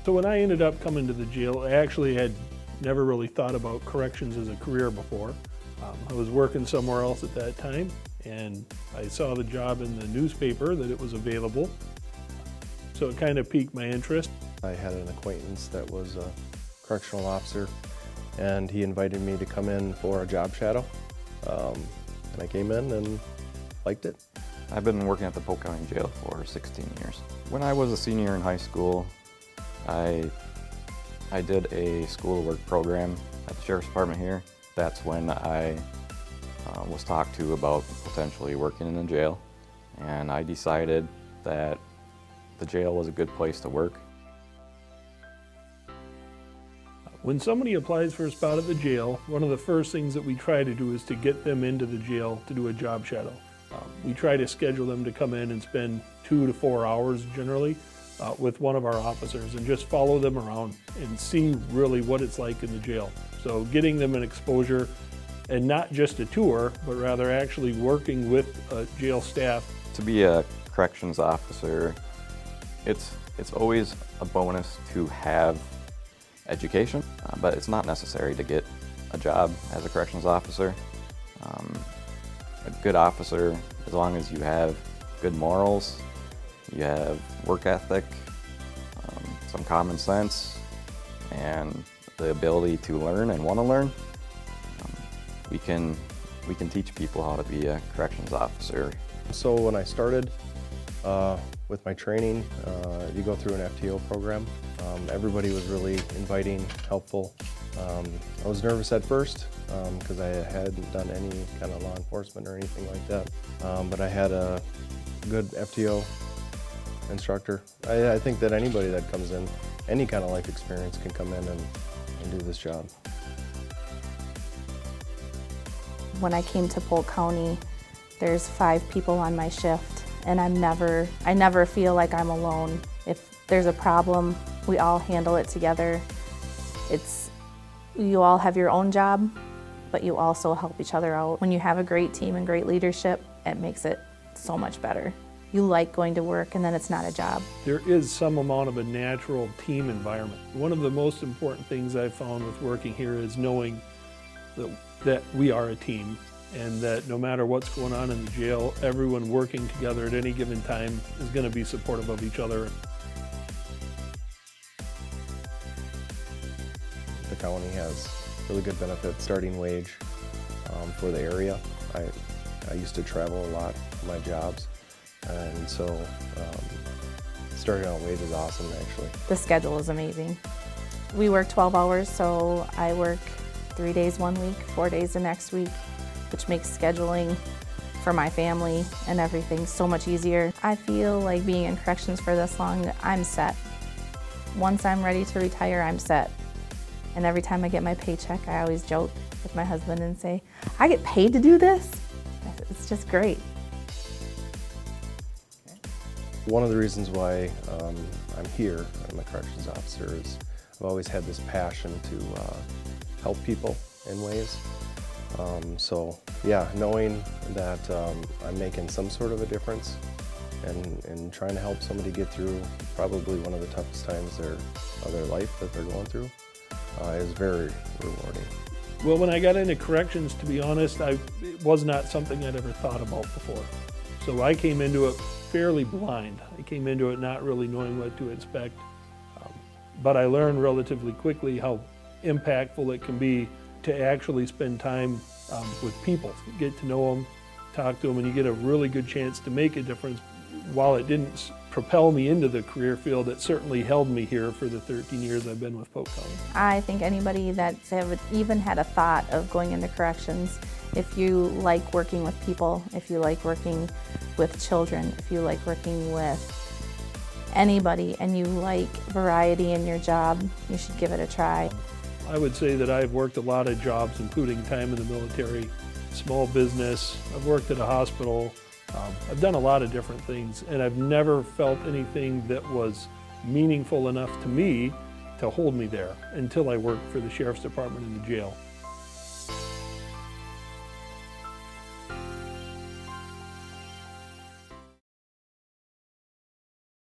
So when I ended up coming to the jail, I actually had never really thought about corrections as a career before. I was working somewhere else at that time, and I saw the job in the newspaper that it was available. So it kind of piqued my interest. I had an acquaintance that was a correctional officer, and he invited me to come in for a job shadow. And I came in and liked it. I've been working at the Polk County Jail for 16 years. When I was a senior in high school, I did a school to work program at the Sheriff's Department here. That's when I was talked to about potentially working in the jail, and I decided that the jail was a good place to work. When somebody applies for a spot at the jail, one of the first things that we try to do is to get them into the jail to do a job shadow. We try to schedule them to come in and spend 2 to 4 hours generally with one of our officers and just follow them around and see really what it's like in the jail. So getting them an exposure, and not just a tour, but rather actually working with jail staff. To be a corrections officer, it's always a bonus to have education, but it's not necessary to get a job as a corrections officer. A good officer, as long as you have good morals, you have work ethic, some common sense, and the ability to learn and want to learn, we can teach people how to be a corrections officer. So when I started with my training, you go through an FTO program. Everybody was really inviting, helpful. I was nervous at first because I hadn't done any kind of law enforcement or anything like that. But I had a good FTO instructor. I think that anybody that comes in, any kind of life experience can come in and do this job. When I came to Polk County, there's 5 people on my shift, and I never feel like I'm alone. If there's a problem, we all handle it together. You all have your own job, but you also help each other out. When you have a great team and great leadership, it makes it so much better. You like going to work, and then it's not a job. There is some amount of a natural team environment. One of the most important things I've found with working here is knowing that we are a team, and that no matter what's going on in the jail, everyone working together at any given time is going to be supportive of each other. The county has really good benefits, starting wage for the area. I used to travel a lot for my jobs, and so starting out wage is awesome actually. The schedule is amazing. We work 12 hours, so I work 3 days one week, 4 days the next week, which makes scheduling for my family and everything so much easier. I feel like being in corrections for this long, I'm set. Once I'm ready to retire, I'm set. And every time I get my paycheck, I always joke with my husband and say, I get paid to do this? It's just great. One of the reasons why I'm here, I'm a corrections officer, is I've always had this passion to help people in ways. So yeah, knowing that I'm making some sort of a difference and trying to help somebody get through probably one of the toughest times of their life that they're going through is very rewarding. Well, when I got into corrections, to be honest, it was not something I'd ever thought about before. So I came into it fairly blind. I came into it not really knowing what to expect. But I learned relatively quickly how impactful it can be to actually spend time with people, get to know them, talk to them, and you get a really good chance to make a difference. While it didn't propel me into the career field, it certainly held me here for the 13 years I've been with Polk County. I think anybody that's even had a thought of going into corrections, if you like working with people, if you like working with children, if you like working with anybody, and you like variety in your job, you should give it a try. I would say that I've worked a lot of jobs, including time in the military, small business, I've worked at a hospital, I've done a lot of different things, and I've never felt anything that was meaningful enough to me to hold me there until I worked for the Sheriff's Department in the jail.